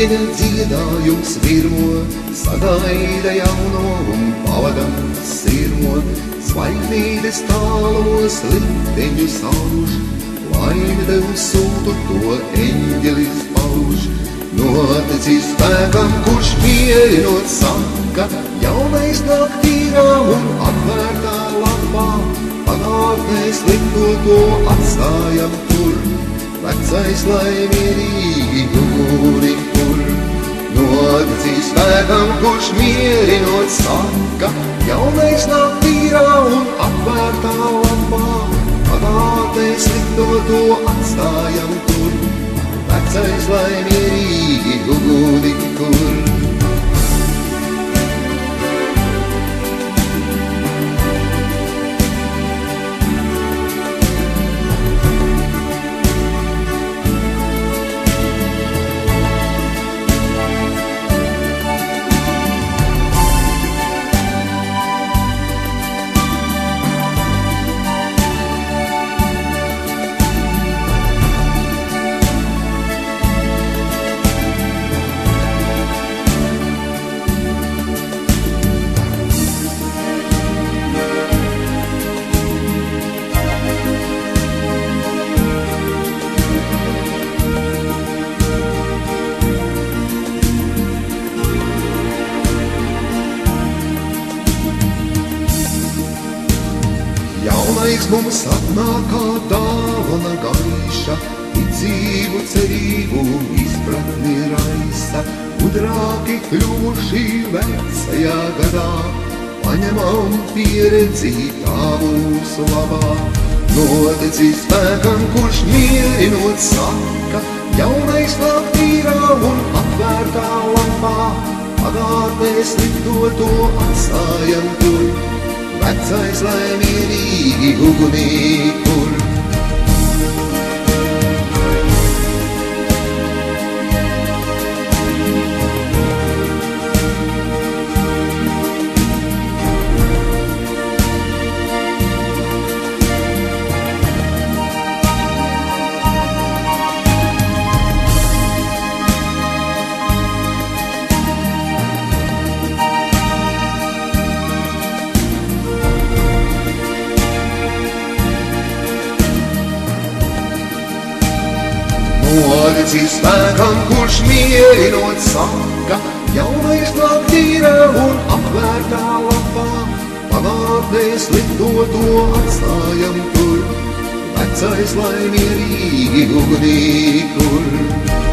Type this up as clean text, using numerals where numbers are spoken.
Rēķina dziedājums virmo, sagaida jauno un pavadam sirmo. Zvaigznītes tālos likteņus auž, laimi tev sūtu to eņģelis pauž. Noticis spēkam, kurš mierinot saka, jaunais nāk tīrā un atvērtā lapā. Pagātnē slikto to atstājam tur, vecais lai mierīgi guri kur. Noticis spēkam, kurš mierinot saka, jaunais nāk tīrā un atvērtā lapā. Pagātnē slikto to atstājam tur, vecais lai mierīgi guri kur. Jaunais mums atnāk kā dāvana gaiša, ticību, cerību, izpratni raisa. Gudrāki kļuvuši vecajā gadā, paņemam pieredzi tā mūsu labā. Noticis spēkam, kurš mierinot saka, jaunais nāk tīrā un atvērtā lapā. Pagātnē slikto to atstājam tur, vecais lai mierīgi ugunī kur. Noticis spēkam, kurš mierinot saka, jaunais nāk tīrā un atvērtā lapā. Pagātnē slikto to atstājam tur, vecais lai mierīgi ugunī kur.